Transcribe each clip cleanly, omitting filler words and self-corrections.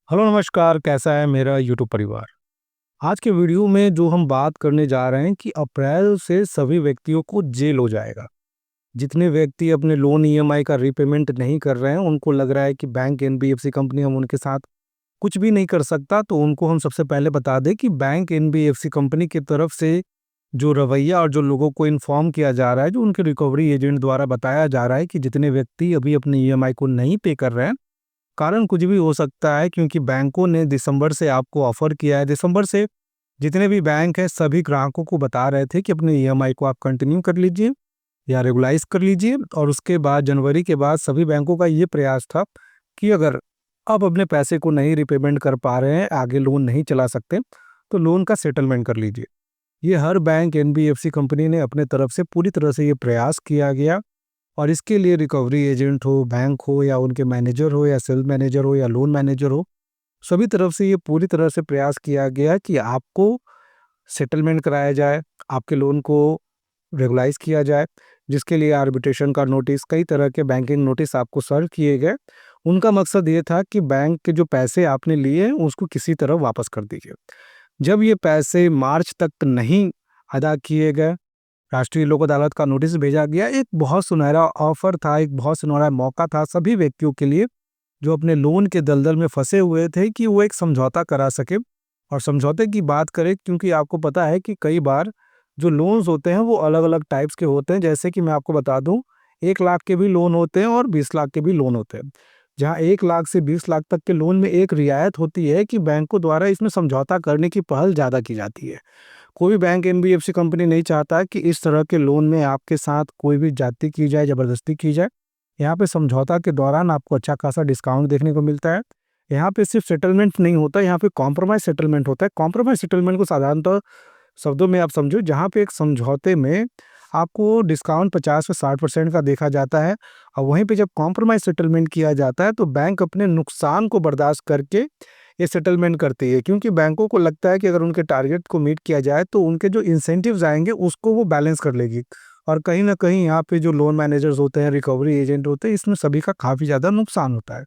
Hello नमस्कार, कैसा है मेरा यूट्यूब परिवार। आज के वीडियो में जो हम बात करने जा रहे हैं कि अप्रैल से सभी व्यक्तियों को जेल हो जाएगा। जितने व्यक्ति अपने लोन ईएमआई का रीपेमेंट नहीं कर रहे हैं, उनको लग रहा है कि बैंक एनबीएफसी कंपनी हम उनके साथ कुछ भी नहीं कर सकता, तो उनको हम सबसे पहले बता दें कि बैंक एनबीएफसी कंपनी की तरफ से जो रवैया और जो लोगों को इन्फॉर्म किया जा रहा है, जो उनके रिकवरी एजेंट द्वारा बताया जा रहा है कि जितने व्यक्ति अभी अपने ईएमआई को नहीं पे कर रहे हैं, कारण कुछ भी हो सकता है, क्योंकि बैंकों ने दिसंबर से आपको ऑफर किया है। दिसंबर से जितने भी बैंक हैं सभी ग्राहकों को बता रहे थे कि अपने ईएमआई को आप कंटिन्यू कर लीजिए या रेगुलाइज कर लीजिए। और उसके बाद जनवरी के बाद सभी बैंकों का ये प्रयास था कि अगर आप अपने पैसे को नहीं रिपेमेंट कर पा रहे हैं, आगे लोन नहीं चला सकते, तो लोन का सेटलमेंट कर लीजिए। ये हर बैंक एनबीएफसी कंपनी ने अपने तरफ से पूरी तरह से ये प्रयास किया गया। और इसके लिए रिकवरी एजेंट हो, बैंक हो या उनके मैनेजर हो या सेल मैनेजर हो या लोन मैनेजर हो, सभी तरफ से ये पूरी तरह से प्रयास किया गया कि आपको सेटलमेंट कराया जाए, आपके लोन को रेगुलाइज किया जाए, जिसके लिए आर्बिट्रेशन का नोटिस, कई तरह के बैंकिंग नोटिस आपको सर्व किए गए। उनका मकसद ये था कि बैंक के जो पैसे आपने लिए हैं उसको किसी तरह वापस कर दीजिए। जब ये पैसे मार्च तक नहीं अदा किए गए, राष्ट्रीय लोक अदालत का नोटिस भेजा गया। एक बहुत सुनहरा ऑफर था, एक बहुत सुनहरा मौका था सभी व्यक्तियों के लिए जो अपने लोन के दलदल में फंसे हुए थे कि वो एक समझौता करा सके। और समझौते की बात करें, क्योंकि आपको पता है कि कई बार जो लोन्स होते हैं वो अलग अलग टाइप्स के होते हैं। जैसे कि मैं आपको बता दूं, 1 लाख के भी लोन होते हैं और 20 लाख के भी लोन होते हैं। जहाँ 1 लाख से 20 लाख तक के लोन में एक रियायत होती है कि बैंकों द्वारा इसमें समझौता करने की पहल ज़्यादा की जाती है। कोई भी बैंक एनबीएफसी कंपनी नहीं चाहता कि इस तरह के लोन में आपके साथ कोई भी जाति की जाए, ज़बरदस्ती की जाए। यहाँ पे समझौता के दौरान आपको अच्छा खासा डिस्काउंट देखने को मिलता है। यहाँ पे सिर्फ सेटलमेंट नहीं होता, यहाँ पे कॉम्प्रोमाइज़ सेटलमेंट होता है। कॉम्प्रोमाइज़ सेटलमेंट को साधारणतः शब्दों में आप समझो, जहाँ पे एक समझौते में आपको डिस्काउंट 50 से 60% का देखा जाता है, और वहीं पे जब कॉम्प्रोमाइज़ सेटलमेंट किया जाता है तो बैंक अपने नुकसान को बर्दाश्त करके ये सेटलमेंट करती है। क्योंकि बैंकों को लगता है कि अगर उनके टारगेट को मीट किया जाए तो उनके जो इंसेंटिव्स आएंगे उसको वो बैलेंस कर लेगी। और कहीं ना कहीं यहाँ पे जो लोन मैनेजर्स होते हैं, रिकवरी एजेंट होते हैं, इसमें सभी का काफ़ी ज़्यादा नुकसान होता है।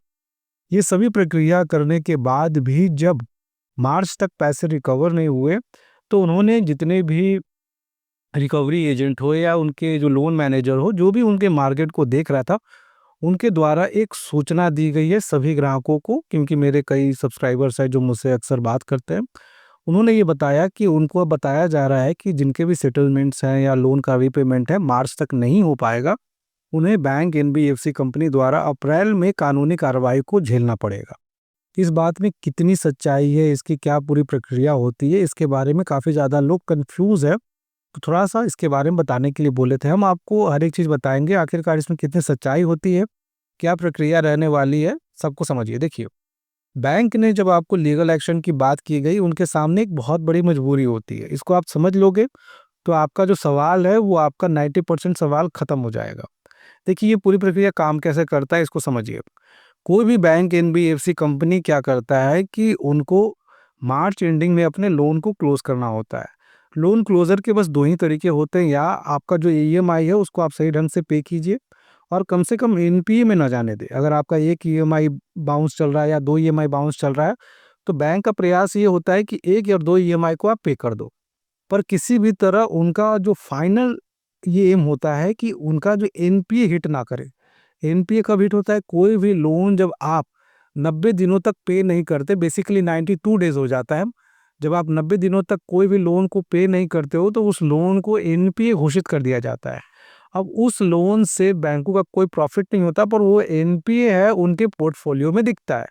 ये सभी प्रक्रिया करने के बाद भी जब मार्च तक पैसे रिकवर नहीं हुए, तो उन्होंने जितने भी रिकवरी एजेंट हो या उनके जो लोन मैनेजर हो, जो भी उनके मार्केट को देख रहा था, उनके द्वारा एक सूचना दी गई है सभी ग्राहकों को। क्योंकि मेरे कई सब्सक्राइबर्स हैं जो मुझसे अक्सर बात करते हैं, उन्होंने ये बताया कि उनको अब बताया जा रहा है कि जिनके भी सेटलमेंट्स हैं या लोन का रीपेमेंट है मार्च तक नहीं हो पाएगा, उन्हें बैंक एनबीएफसी कंपनी द्वारा अप्रैल में कानूनी कार्रवाई को झेलना पड़ेगा। इस बात में कितनी सच्चाई है, इसकी क्या पूरी प्रक्रिया होती है, इसके बारे में काफ़ी ज़्यादा लोग कन्फ्यूज़ है। तो थोड़ा-सा इसके बारे में बताने के लिए बोले थे। हम आपको हर एक चीज़ बताएँगे, आखिरकार इसमें कितनी सच्चाई होती है, क्या प्रक्रिया रहने वाली है, सबको समझिए। देखिए, बैंक ने जब आपको लीगल एक्शन की बात की गई, उनके सामने एक बहुत बड़ी मजबूरी होती है। इसको आप समझ लोगे, तो आपका जो सवाल है, वो आपका 90% सवाल खत्म हो जाएगा। देखिए, ये पूरी प्रक्रिया काम कैसे करता है, इसको समझिए। कोई भी बैंक एनबीएफसी कंपनी क्या करता है कि उनको मार्च एंडिंग में अपने लोन को क्लोज़ करना होता है। लोन क्लोज़र के बस 2 ही तरीके होते हैं, या आपका जो ईएमआई है, उसको आप सही ढंग से पे कीजिए और कम से कम एनपीए में ना जाने दें। अगर आपका 1 ईएमआई बाउंस चल रहा है या 2 ईएमआई बाउंस चल रहा है, तो बैंक का प्रयास ये होता है कि 1 या 2 ईएमआई को आप पे कर दो। पर किसी भी तरह उनका जो फाइनल ये एम होता है कि उनका जो एनपीए हिट ना करे। एनपीए कब हिट होता है? कोई भी लोन जब आप 90 दिनों तक पे नहीं करते, बेसिकली 92 डेज़ हो जाता है। जब आप 90 दिनों तक कोई भी लोन को पे नहीं करते हो, तो उस लोन को एनपीए घोषित कर दिया जाता है। अब उस लोन से बैंकों का कोई प्रॉफ़िट नहीं होता, पर वो एनपीए है उनके पोर्टफोलियो में दिखता है।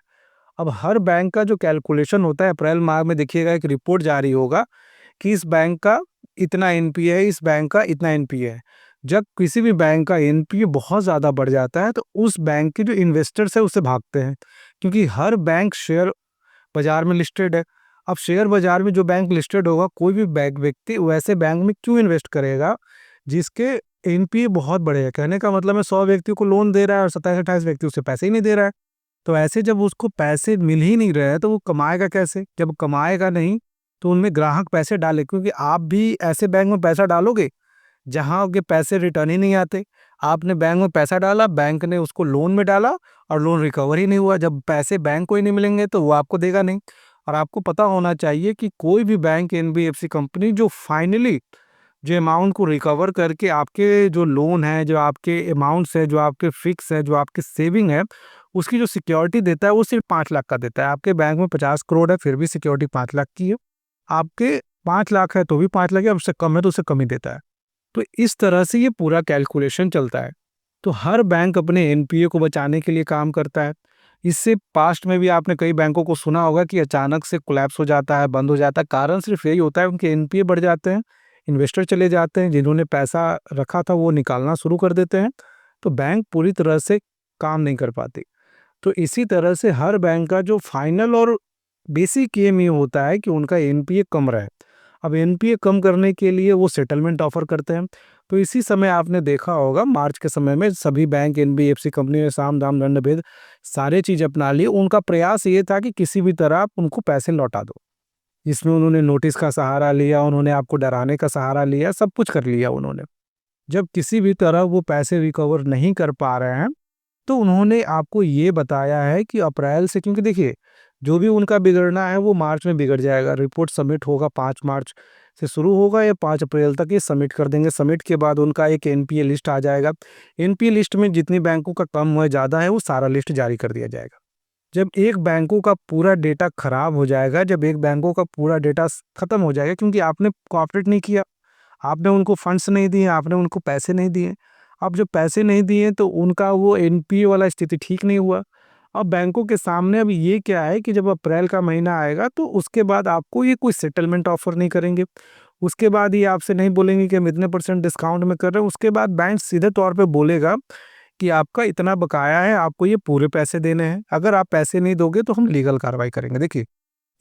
अब हर बैंक का जो कैलकुलेशन होता है, अप्रैल माह में देखिएगा एक रिपोर्ट जारी होगा कि इस बैंक का इतना एनपीए है, इस बैंक का इतना एनपीए है। जब किसी भी बैंक का एनपीए बहुत ज़्यादा बढ़ जाता है, तो उस बैंक के जो इन्वेस्टर्स हैं उससे भागते हैं, क्योंकि हर बैंक शेयर बाज़ार में लिस्टेड है। अब शेयर बाज़ार में जो बैंक लिस्टेड होगा, कोई भी बैंक व्यक्ति वैसे बैंक में क्यों इन्वेस्ट करेगा जिसके एनपीए बहुत बड़े हैं। कहने का मतलब है 100 व्यक्तियों को लोन दे रहा है और 27-28 व्यक्ति उसे पैसे ही नहीं दे रहा है। तो ऐसे जब उसको पैसे मिल ही नहीं रहे हैं, तो वो कमाएगा कैसे? जब कमाएगा नहीं, तो उनमें ग्राहक पैसे डाले, क्योंकि आप भी ऐसे बैंक में पैसा डालोगे जहाँ के पैसे रिटर्न ही नहीं आते। आपने बैंक में पैसा डाला, बैंक ने उसको लोन में डाला और लोन रिकवर ही नहीं हुआ। जब पैसे बैंक को ही नहीं मिलेंगे तो वो आपको देगा नहीं। और आपको पता होना चाहिए कि कोई भी बैंक, एनबीएफसी कंपनी जो फाइनली जो अमाउंट को रिकवर करके आपके जो लोन है, जो आपके अमाउंट्स है, जो आपके फिक्स है, जो आपके सेविंग है, उसकी जो सिक्योरिटी देता है वो सिर्फ 5 लाख का देता है। आपके बैंक में 50 करोड़ है फिर भी सिक्योरिटी 5 लाख की है। आपके 5 लाख है तो भी 5 लाख है, उससे कम है तो उससे कम ही देता है। तो इस तरह से ये पूरा कैलकुलेशन चलता है। तो हर बैंक अपने एनपीए को बचाने के लिए काम करता है। इससे पास्ट में भी आपने कई बैंकों को सुना होगा कि अचानक से कोलैप्स हो जाता है, बंद हो जाता है। कारण सिर्फ यही होता है उनके एनपीए बढ़ जाते हैं, इन्वेस्टर चले जाते हैं, जिन्होंने पैसा रखा था वो निकालना शुरू कर देते हैं, तो बैंक पूरी तरह से काम नहीं कर पाती। तो इसी तरह से हर बैंक का जो फाइनल और बेसिक एम ये होता है कि उनका एनपीए कम रहे। अब एनपीए कम करने के लिए वो सेटलमेंट ऑफर करते हैं। तो इसी समय आपने देखा होगा मार्च के समय में सभी बैंक, एनबीएफसी कंपनी ने साम दाम दंड भेद सारे चीज अपना लिए। उनका प्रयास ये था कि किसी भी तरह आप उनको पैसे लौटा दो। इसमें उन्होंने नोटिस का सहारा लिया, उन्होंने आपको डराने का सहारा लिया, सब कुछ कर लिया उन्होंने। जब किसी भी तरह वो पैसे रिकवर नहीं कर पा रहे हैं तो उन्होंने आपको ये बताया है कि अप्रैल से, क्योंकि देखिए जो भी उनका बिगड़ना है वो मार्च में बिगड़ जाएगा। रिपोर्ट सबमिट होगा 5 मार्च से शुरू होगा, या 5 अप्रैल तक ये सबमिट कर देंगे। सबमिट के बाद उनका एक एनपीए लिस्ट आ जाएगा। एनपीए लिस्ट में जितनी बैंकों का कम है ज़्यादा है वो सारा लिस्ट जारी कर दिया जाएगा। जब एक बैंकों का पूरा डेटा खराब हो जाएगा, जब एक बैंकों का पूरा डेटा खत्म हो जाएगा, क्योंकि आपने कोऑपरेट नहीं किया, आपने उनको फंड्स नहीं दिए, आपने उनको पैसे नहीं दिए। अब जब पैसे नहीं दिए तो उनका वो एनपीए वाला स्थिति ठीक नहीं हुआ। अब बैंकों के सामने अब ये क्या है कि जब अप्रैल का महीना आएगा तो उसके बाद आपको ये कोई सेटलमेंट ऑफर नहीं करेंगे। उसके बाद ये आपसे नहीं बोलेंगे कि हम इतने परसेंट डिस्काउंट में कर रहे हैं। उसके बाद बैंक सीधे तौर पे बोलेगा कि आपका इतना बकाया है, आपको ये पूरे पैसे देने हैं। अगर आप पैसे नहीं दोगे तो हम लीगल कार्रवाई करेंगे। देखिए,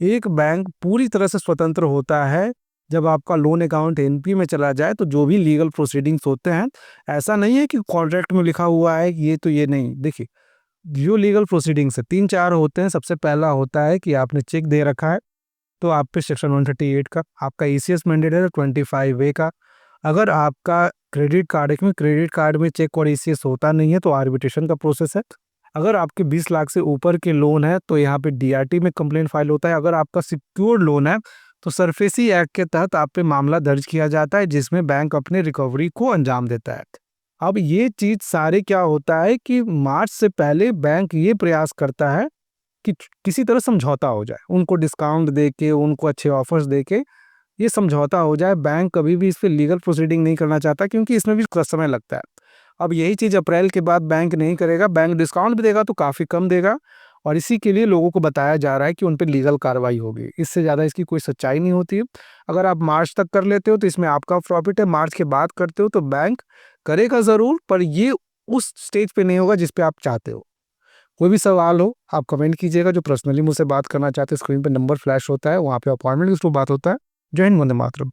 एक बैंक पूरी तरह से स्वतंत्र होता है। जब आपका लोन अकाउंट एनपी में चला जाए तो जो भी लीगल प्रोसीडिंग्स होते हैं, ऐसा नहीं है कि कॉन्ट्रैक्ट में लिखा हुआ है ये तो ये नहीं। देखिए, जो लीगल प्रोसीडिंग्स है 3-4 होते हैं। सबसे पहला होता है कि आपने चेक दे रखा है तो आप पे सेक्शन 138 का, आपका ईसीएस मैंडेट है 25A का। अगर आपका क्रेडिट कार्ड है, क्योंकि क्रेडिट कार्ड में चेक और ईसीएस होता नहीं है तो आर्बिट्रेशन का प्रोसेस है। अगर आपके 20 लाख से ऊपर के लोन है तो यहाँ पे डीआरटी में कंप्लेंट फाइल होता है। अगर आपका सिक्योर्ड लोन है तो सरफेसी एक्ट के तहत आप पे मामला दर्ज किया जाता है, जिसमें बैंक अपने रिकवरी को अंजाम देता है। अब ये चीज सारे क्या होता है कि मार्च से पहले बैंक ये प्रयास करता है कि किसी तरह समझौता हो जाए, उनको डिस्काउंट दे के, उनको अच्छे ऑफर्स दे के ये समझौता हो जाए। बैंक कभी भी इस पे लीगल प्रोसीडिंग नहीं करना चाहता, क्योंकि इसमें भी कुछ समय लगता है। अब यही चीज़ अप्रैल के बाद बैंक नहीं करेगा। बैंक डिस्काउंट भी देगा तो काफ़ी कम देगा, और इसी के लिए लोगों को बताया जा रहा है कि उन पे लीगल कार्रवाई होगी। इससे ज़्यादा इसकी कोई सच्चाई नहीं होती है। अगर आप मार्च तक कर लेते हो तो इसमें आपका प्रॉफिट है, मार्च के बाद करते हो तो बैंक करेगा ज़रूर, पर ये उस स्टेज पे नहीं होगा जिस पे आप चाहते हो। कोई भी सवाल हो आप कमेंट कीजिएगा। जो पर्सनली मुझसे बात करना चाहते हैं, स्क्रीन पे नंबर फ्लैश होता है, वहाँ पे अपॉइंटमेंट के थ्रू बात होता है। जय हिंद, वंदे मातरम।